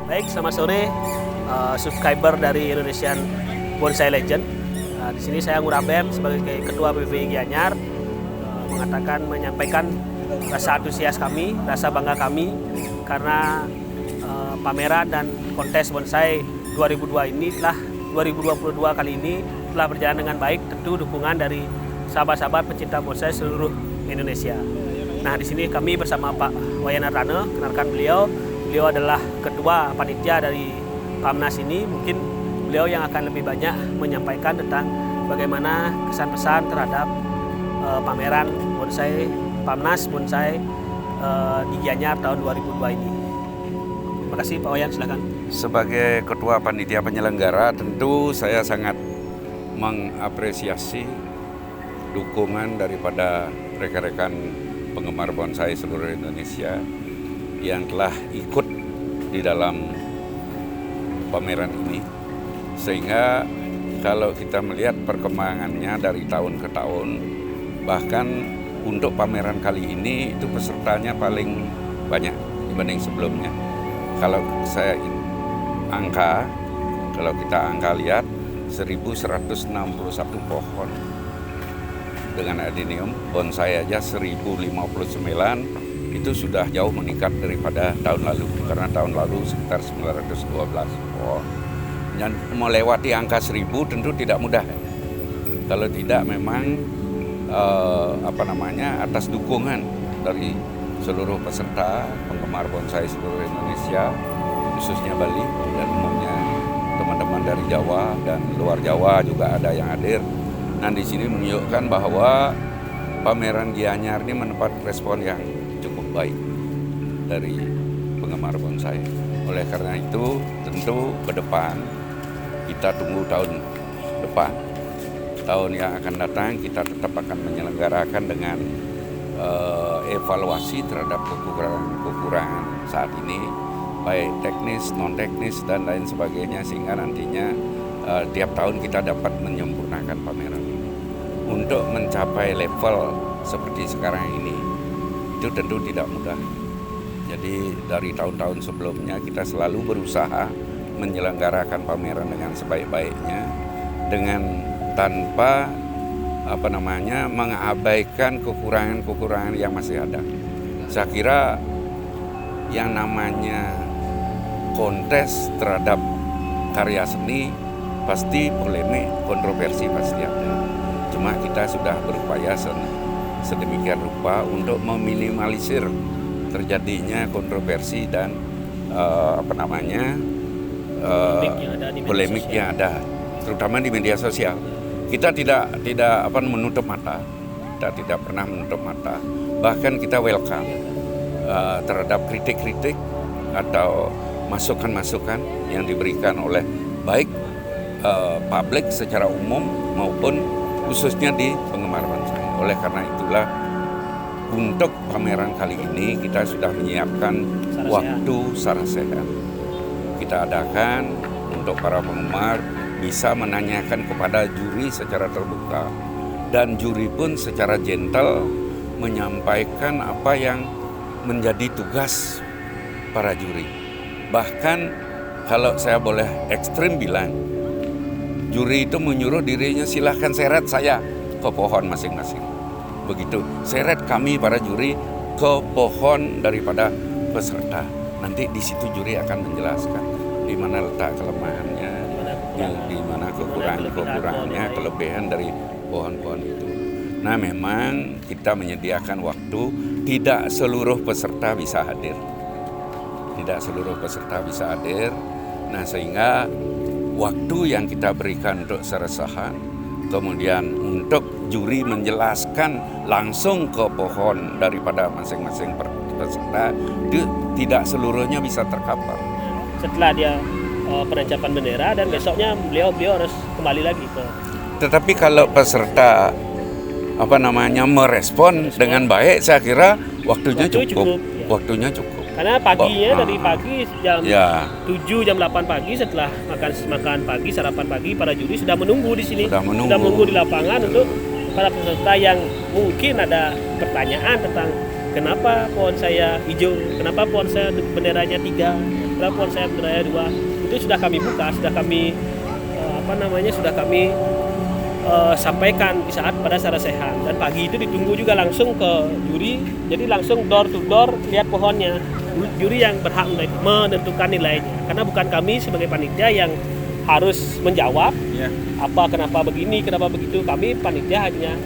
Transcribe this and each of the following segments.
Baik, selamat sore subscriber dari Indonesian Bonsai Legend. Di sini saya Ngurah Bem sebagai Ketua PBI Gianyar menyampaikan rasa antusias kami, rasa bangga kami karena pameran dan kontes bonsai 2022 kali ini telah berjalan dengan baik, tentu dukungan dari sahabat-sahabat pecinta bonsai seluruh Indonesia. Nah, di sini kami bersama Pak Wayan Rane, kenalkan beliau adalah ketua panitia dari Pamnas ini. Mungkin beliau yang akan lebih banyak menyampaikan tentang bagaimana kesan-pesan terhadap pameran bonsai Pamnas bonsai di Gianyar tahun 2002 ini. Terima kasih Pak Wayan, silakan. Sebagai ketua panitia penyelenggara, tentu saya sangat mengapresiasi dukungan daripada rekan-rekan penggemar bonsai seluruh Indonesia yang telah ikut di dalam pameran ini. Sehingga kalau kita melihat perkembangannya dari tahun ke tahun, bahkan untuk pameran kali ini itu pesertanya paling banyak dibanding sebelumnya. Kalau kita angka lihat 1.161 pohon dengan adenium, bonsai aja 1.059, itu sudah jauh meningkat daripada tahun lalu, karena tahun lalu sekitar 912 pohon. Dan melewati angka 1.000 tentu tidak mudah. Kalau tidak memang atas dukungan dari seluruh peserta penggemar bonsai seluruh Indonesia, khususnya Bali dan umumnya teman-teman dari Jawa dan luar Jawa juga ada yang hadir. Nah, di sini menunjukkan bahwa pameran Gianyar ini mendapat respon yang cukup baik dari penggemar bonsai. Oleh karena itu, tentu ke depan kita tunggu tahun depan. Tahun yang akan datang kita tetap akan menyelenggarakan dengan evaluasi terhadap kekurangan saat ini, baik teknis, non-teknis, dan lain sebagainya, sehingga nantinya tiap tahun kita dapat menyempurnakan pameran ini. Untuk mencapai level seperti sekarang ini, itu tentu tidak mudah. Jadi dari tahun-tahun sebelumnya kita selalu berusaha menyelenggarakan pameran dengan sebaik-baiknya, dengan tanpa mengabaikan kekurangan-kekurangan yang masih ada. Saya kira yang namanya kontes terhadap karya seni pasti polemik, kontroversi pasti ada. Cuma kita sudah berupaya sedemikian rupa untuk meminimalisir terjadinya kontroversi dan polemik yang ada, terutama di media sosial. Kita tidak menutup mata, kita tidak pernah menutup mata. Bahkan kita welcome terhadap kritik-kritik atau masukan-masukan yang diberikan oleh baik publik secara umum maupun khususnya di penggemar bonsai. Oleh karena itulah untuk pameran kali ini kita sudah menyiapkan waktu Sarasehan. Kita adakan untuk para penggemar bisa menanyakan kepada juri secara terbuka, dan juri pun secara gentle menyampaikan apa yang menjadi tugas para juri. Bahkan kalau saya boleh ekstrim bilang, juri itu menyuruh dirinya silahkan seret saya ke pohon masing-masing. Begitu, seret kami para juri ke pohon daripada peserta. Nanti di situ juri akan menjelaskan di mana letak kelemahannya, di mana kekurangannya, kelebihan dari pohon-pohon itu. Nah, memang kita menyediakan waktu, tidak seluruh peserta bisa hadir. Tidak seluruh peserta bisa hadir. Nah, sehingga waktu yang kita berikan untuk seresahan, kemudian untuk juri menjelaskan langsung ke pohon daripada masing-masing peserta, itu tidak seluruhnya bisa tercover. Setelah dia penancapan bendera dan besoknya beliau harus kembali lagi ke. Tetapi kalau peserta merespon dengan baik, saya kira waktunya cukup. Waktunya cukup. Karena paginya dari pagi jam 7 jam 8 pagi setelah makan pagi, sarapan pagi, para juri sudah menunggu di sini. Sudah menunggu di lapangan untuk para peserta yang mungkin ada pertanyaan tentang kenapa pohon saya hijau, kenapa pohon saya benderanya 3. Setelah pohon saya beraya 2 itu sudah kami buka, sudah kami sudah kami sampaikan di saat pada sarasehan, dan pagi itu ditunggu juga langsung ke juri, jadi langsung door to door lihat pohonnya. Juri yang berhak menentukan nilainya, karena bukan kami sebagai panitia yang harus menjawab kenapa begini, kenapa begitu. Kami panitia hanya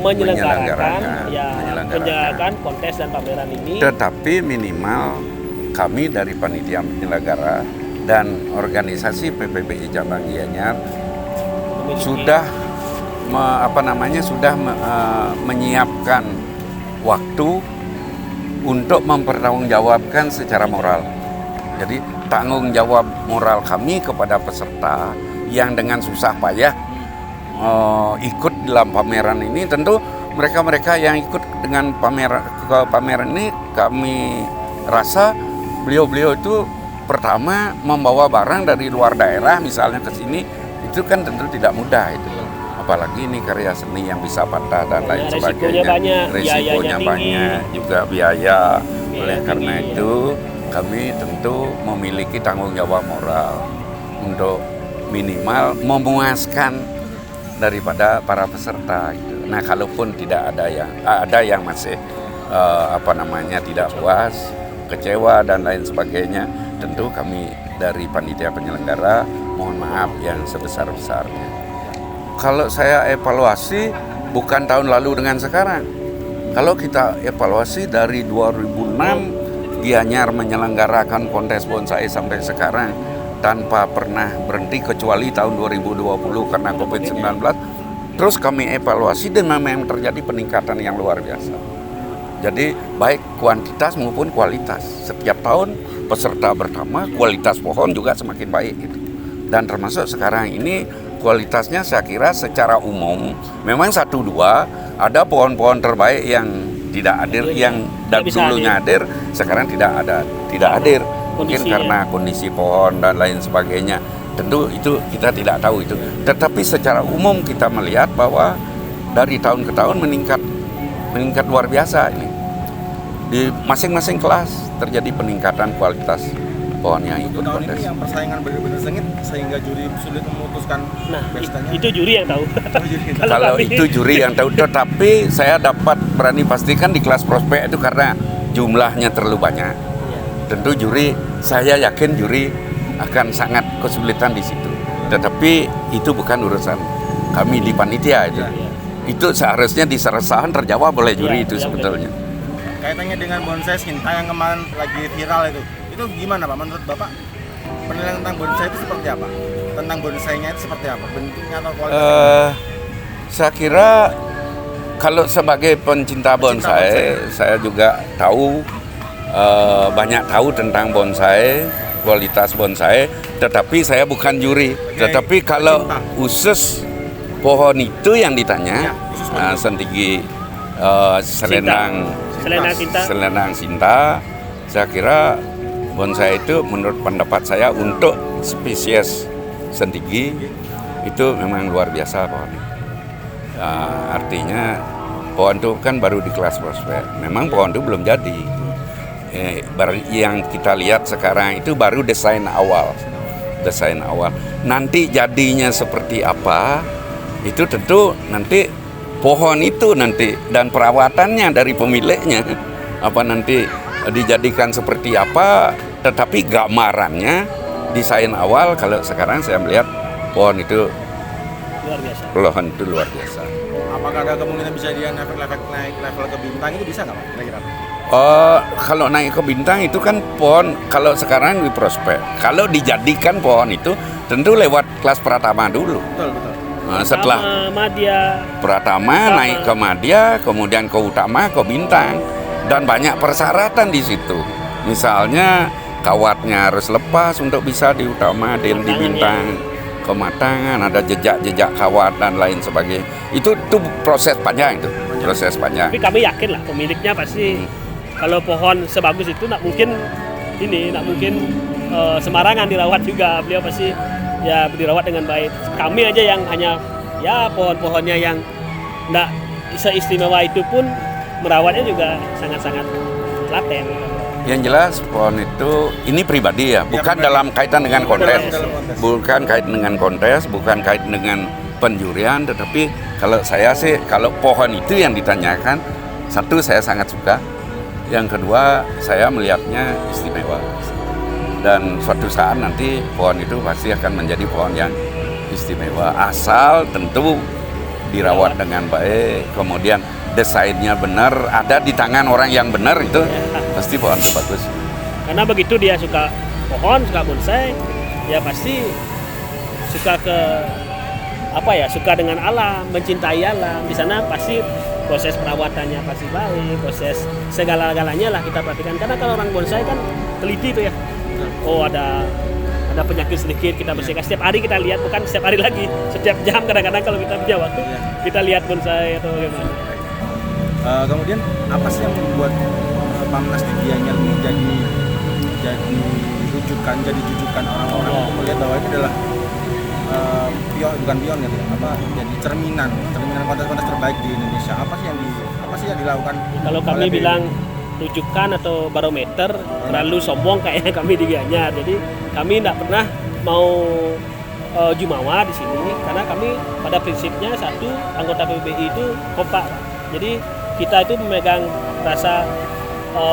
menyelenggarakan kontes dan pameran ini. Tetapi minimal kami dari panitia penyelenggara dan organisasi PPBI Cabang Gianyar sudah menyiapkan waktu untuk mempertanggungjawabkan secara moral. Jadi tanggung jawab moral kami kepada peserta yang dengan susah payah ikut dalam pameran ini, tentu mereka yang ikut dengan pameran ini, kami rasa beliau itu pertama membawa barang dari luar daerah misalnya ke sini, itu kan tentu tidak mudah itu. Apalagi ini karya seni yang bisa patah dan lain sebagainya. Resikonya banyak, juga biaya. Oleh karena itu kami tentu memiliki tanggung jawab moral untuk minimal memuaskan daripada para peserta gitu. Nah, kalaupun tidak ada yang masih tidak puas, kecewa dan lain sebagainya, tentu kami dari panitia penyelenggara mohon maaf yang sebesar-besarnya. Kalau saya evaluasi bukan tahun lalu dengan sekarang. Kalau kita evaluasi dari 2006 Gianyar menyelenggarakan kontes bonsai sampai sekarang tanpa pernah berhenti kecuali tahun 2020 karena COVID-19. Terus kami evaluasi dan memang terjadi peningkatan yang luar biasa. Jadi baik kuantitas maupun kualitas. Setiap tahun peserta bertambah, kualitas pohon juga semakin baik gitu. Dan termasuk sekarang ini kualitasnya saya kira secara umum memang 1-2 ada pohon-pohon terbaik yang tidak hadir, yang dulunya hadir sekarang tidak hadir. Mungkin karena kondisi pohon dan lain sebagainya. Tentu itu kita tidak tahu itu. Tetapi secara umum kita melihat bahwa dari tahun ke tahun meningkat luar biasa ini. Di masing-masing kelas terjadi peningkatan kualitas pohon yang ikut kontes. Tahun ini yang persaingan benar-benar sengit sehingga juri sulit memutuskan bestanya. Itu juri yang tahu. Kalau itu juri yang tahu, tetapi saya dapat berani pastikan di kelas prospek itu karena jumlahnya terlalu banyak. Tentu saya yakin juri akan sangat kesulitan di situ. Tetapi itu bukan urusan kami di panitia itu. Itu seharusnya diserasahan terjawab oleh juri itu sebetulnya. Kaitannya dengan bonsai Sinta yang kemarin lagi viral itu gimana Pak? Menurut Bapak penilaian tentang bonsai itu seperti apa? Tentang bonsainya itu seperti apa? Bentuknya atau kualitasnya? Saya kira kalau sebagai pencinta bonsai, saya juga tahu banyak tahu tentang bonsai, kualitas bonsai, tetapi saya bukan juri. Tetapi kalau khusus pohon itu yang ditanya, Sentigi Selendang Sinta, saya kira bonsai itu menurut pendapat saya untuk spesies Sentigi itu memang luar biasa pohon. Artinya pohon itu kan baru di kelas prospek. Memang pohon itu belum jadi. Yang kita lihat sekarang itu baru desain awal. Nanti jadinya seperti apa itu tentu nanti pohon itu nanti dan perawatannya dari pemiliknya apa nanti dijadikan seperti apa, tetapi gambarannya desain awal kalau sekarang saya melihat pohon itu luar biasa. Apakah ada kemungkinan bisa dia naik level ke bintang, itu bisa nggak Pak kira-kira? Kalau naik ke bintang itu kan pohon kalau sekarang di prospek. Kalau dijadikan pohon itu tentu lewat kelas Pratama dulu. Betul. Setelah Madya, Pratama naik ke Madya, kemudian ke Utama, ke Bintang, dan banyak persyaratan di situ. Misalnya kawatnya harus lepas untuk bisa di Utama dan di Bintang, kematangan, ada jejak-jejak kawat dan lain sebagainya. Itu proses panjang itu, proses panjang. Tapi kami yakin lah pemiliknya pasti kalau pohon sebagus itu nggak mungkin sembarangan dirawat juga. Beliau pasti dirawat dengan baik. Kami aja yang hanya pohon-pohonnya yang nggak seistimewa itu pun merawatnya juga sangat-sangat telaten. Yang jelas pohon itu ini pribadi ya, bukan pribadi. dalam kaitan dengan kontes, dalam kontes. bukan kaitan dengan kontes, bukan kaitan dengan penjurian, tetapi kalau saya sih kalau pohon itu yang ditanyakan, satu saya sangat suka, yang kedua saya melihatnya istimewa dan suatu saat nanti pohon itu pasti akan menjadi pohon yang istimewa asal tentu dirawat dengan baik, kemudian desainnya benar, ada di tangan orang yang benar itu pasti pohon itu bagus. Karena begitu dia suka pohon, suka bonsai, ya pasti suka suka dengan alam, mencintai alam. Di sana pasti proses perawatannya pasti baik, proses segala-galanya lah kita perhatikan. Karena kalau orang bonsai kan teliti tuh ya. Oh ada penyakit sedikit kita bersihkan. Setiap hari kita lihat, bukan setiap hari lagi, setiap jam kadang-kadang kalau kita punya waktu kita lihat bonsai atau bagaimana. Kemudian apa sih yang membuat Pamnas di Gianyar ini jadi jujukan orang-orang melihat bahwa ini adalah bukan pion gitu ya, jadi cerminan kontes-kontes terbaik di Indonesia. Apa sih yang dilakukan? Kalau kami oleh bilang rujukan atau barometer terlalu sombong kayaknya kami di Gianyar. Jadi kami tidak pernah mau jumawa di sini karena kami pada prinsipnya satu, anggota PBBI itu kompak. Jadi kita itu memegang rasa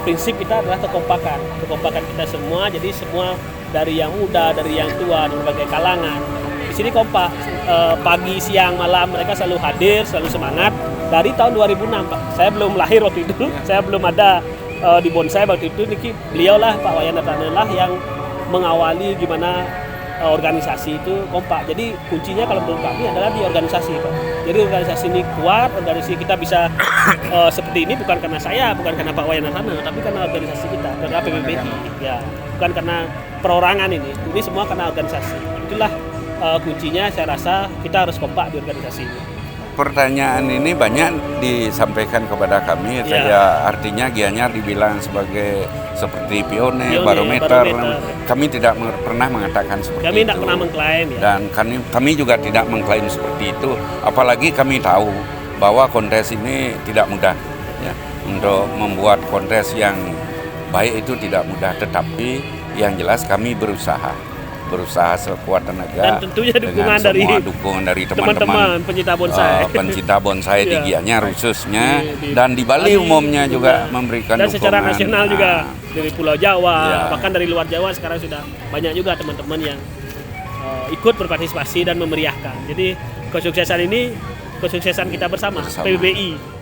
prinsip kita adalah kekompakan kita semua. Jadi semua dari yang muda, dari yang tua, dari berbagai kalangan di sini kompak. Pagi, siang, malam mereka selalu hadir, selalu semangat. Dari tahun 2006 Pak, saya belum lahir waktu itu, saya belum ada di bonsai waktu itu. Niki beliaulah Pak Wayan Datanglah yang mengawali gimana organisasi itu kompak. Jadi kuncinya kalau menurut kami adalah di organisasi Pak. Jadi organisasi ini kuat, organisasi kita bisa seperti ini bukan karena saya, bukan karena Pak Wayan Datanglah, tapi karena organisasi kita, karena PBBI. Ya, bukan karena perorangan ini semua karena organisasi. Itulah kuncinya, saya rasa kita harus kompak di organisasi ini. Pertanyaan ini banyak disampaikan kepada kami, saya artinya Gianyar dibilang seperti pionir, barometer. Kami tidak pernah mengatakan seperti itu. Kami tidak pernah mengklaim ya. Dan kami juga tidak mengklaim seperti itu. Apalagi kami tahu bahwa kontes ini tidak mudah. Ya. Untuk membuat kontes yang baik itu tidak mudah, tetapi yang jelas kami berusaha sekuat tenaga dan tentunya dukungan dari teman-teman pencinta bonsai, pencinta bonsai di Gianyar khususnya dan di Bali umumnya juga memberikan dan dukungan. Secara nasional juga dari Pulau Jawa, bahkan dari luar Jawa sekarang sudah banyak juga teman-teman yang ikut berpartisipasi dan memeriahkan. Jadi kesuksesan ini kesuksesan kita bersama. PBBI.